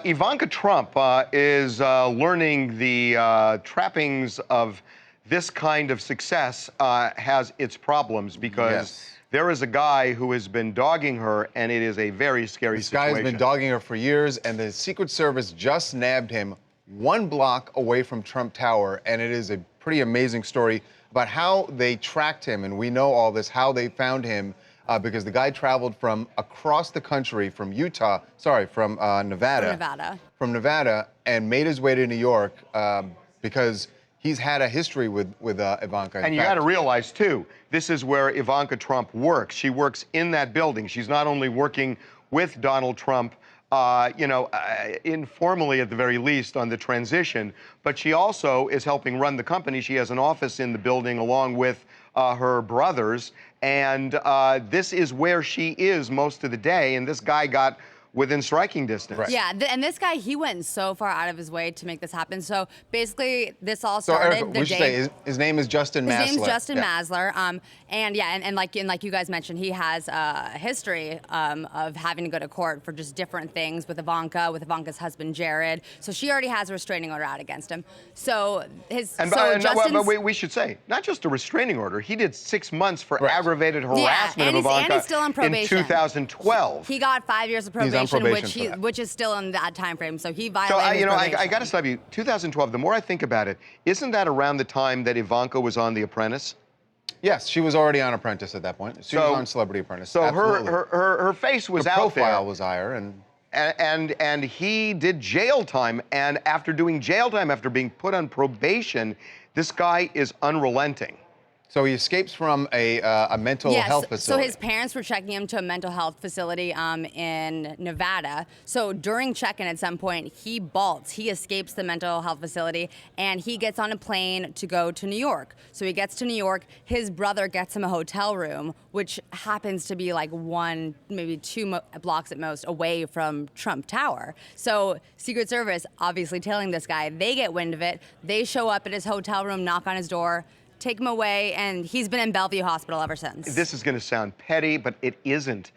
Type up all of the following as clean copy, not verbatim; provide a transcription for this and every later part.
Ivanka Trump is learning the trappings of this kind of success has its problems because there is a guy who has been dogging her, and it is a very scary situation. This guy has been dogging her for years, and the Secret Service just nabbed him 1 block away from Trump Tower, and it is a pretty amazing story about how they tracked him, and we know all this, how they found him, because the guy traveled from across the country, from Nevada. From Nevada, and made his way to New York because he's had a history with Ivanka. And you got to realize, too, this is where Ivanka Trump works. She works in that building. She's not only working with Donald Trump, informally at the very least on the transition, but she also is helping run the company. She has an office in the building along with her brothers, and this is where she is most of the day, and this guy got within striking distance. Right. Yeah, and this guy, he went so far out of his way to make this happen. So basically, this all started Erica, his name is Justin Masler. His name's Justin Masler. And like you guys mentioned, he has a history of having to go to court for just different things with Ivanka's husband Jared. So she already has a restraining order out against him. So we should say, not just a restraining order. He did 6 months for aggravated harassment of Ivanka and he's still on probation. In 2012. He got 5 years of probation. Which is still in that time frame, so he violated his probation. I got to stop you. 2012. The more I think about it, isn't that around the time that Ivanka was on The Apprentice? Yes, she was already on Apprentice at that point. She was on Celebrity Apprentice. So her face was out there. Her profile was higher, and he did jail time. And after doing jail time, after being put on probation, this guy is unrelenting. So he escapes from a mental health facility. So his parents were checking him to a mental health facility in Nevada. So during check-in at some point, he bolts. He escapes the mental health facility, and he gets on a plane to go to New York. So he gets to New York. His brother gets him a hotel room, which happens to be like 1, maybe 2 blocks at most away from Trump Tower. So Secret Service, obviously tailing this guy, they get wind of it. They show up at his hotel room, knock on his door, take him away, and he's been in Bellevue Hospital ever since. This is going to sound petty, but it isn't.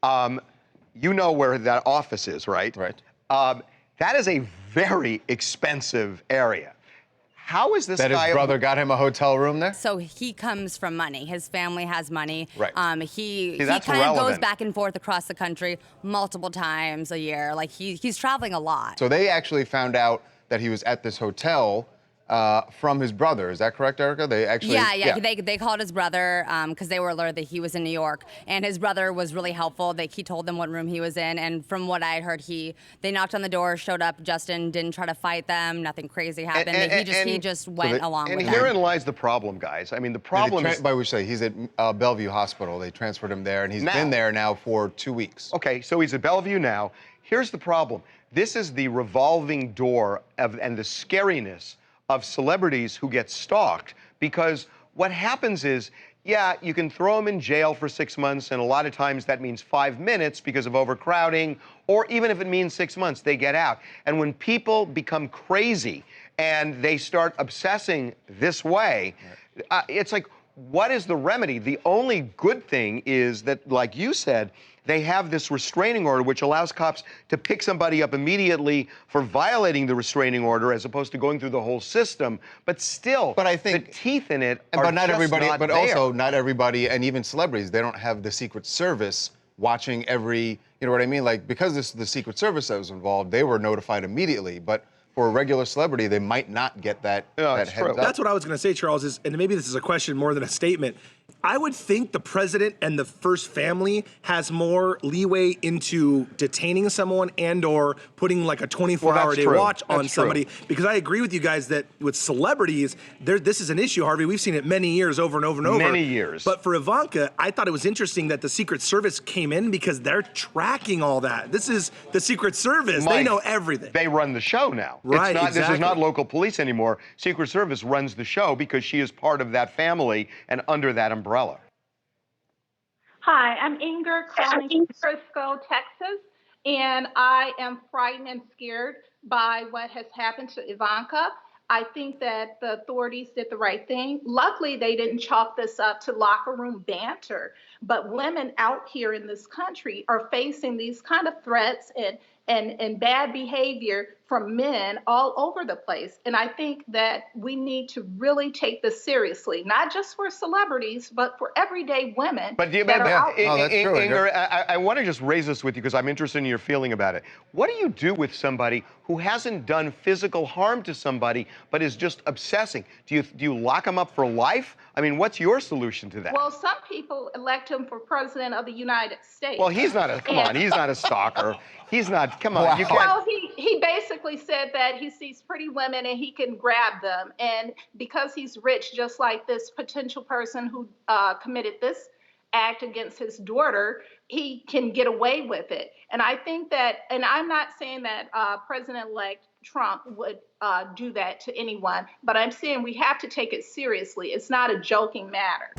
You know where that office is, right? Right. That is a very expensive area. How is this guy... That his brother got him a hotel room there? So he comes from money. His family has money. Right. He kind of goes back and forth across the country multiple times a year. Like, he's traveling a lot. So they actually found out that he was at this hotel from his brother. Is that correct, Erica? They actually... Yeah. They called his brother because they were alerted that he was in New York, and his brother was really helpful. He told them what room he was in, and from what I had heard, they knocked on the door, showed up. Justin didn't try to fight them. Nothing crazy happened. He just went along with it. And herein lies the problem, guys. I mean, the problem is... By which say, he's at Bellevue Hospital. They transferred him there, and he's been there now for 2 weeks. Okay, so he's at Bellevue now. Here's the problem. This is the revolving door and the scariness of celebrities who get stalked, because what happens is, you can throw them in jail for 6 months, and a lot of times that means 5 minutes because of overcrowding, or even if it means 6 months, they get out. And when people become crazy and they start obsessing this way, it's like, what is the remedy? The only good thing is that, like you said, they have this restraining order, which allows cops to pick somebody up immediately for violating the restraining order, as opposed to going through the whole system. But still, I think the teeth in it are not everybody. But also, not everybody, and even celebrities, they don't have the Secret Service watching every. You know what I mean? Like, because this is the Secret Service that was involved, they were notified immediately. But for a regular celebrity, they might not get that heads up. That's what I was going to say, Charles, and maybe this is a question more than a statement. I would think the president and the first family has more leeway into detaining someone and or putting like a 24-hour-a-day watch on somebody. Because I agree with you guys that with celebrities, this is an issue, Harvey. We've seen it many years over and over and over. Many years. But for Ivanka, I thought it was interesting that the Secret Service came in because they're tracking all that. This is the Secret Service. They know everything. They run the show now. Right, This is not local police anymore. Secret Service runs the show because she is part of that family and under that umbrella. Hi, I'm Inger calling from Frisco, Texas, and I am frightened and scared by what has happened to Ivanka. I think that the authorities did the right thing. Luckily, they didn't chalk this up to locker room banter, but women out here in this country are facing these kind of threats and bad behavior from men all over the place. And I think that we need to really take this seriously, not just for celebrities, but for everyday women But do you, that are out there. Oh, that's true, Inger, I want to just raise this with you because I'm interested in your feeling about it. What do you do with somebody who hasn't done physical harm to somebody but is just obsessing? Do you lock them up for life? I mean, what's your solution to that? Well, some people elect him for president of the United States. Well, he's not a, come on, he's not a stalker. He's not, come on, you can't. Well, he basically said that he sees pretty women and he can grab them. And because he's rich, just like this potential person who committed this act against his daughter, he can get away with it. And I think that, and I'm not saying that President-elect Trump would do that to anyone, but I'm saying we have to take it seriously. It's not a joking matter.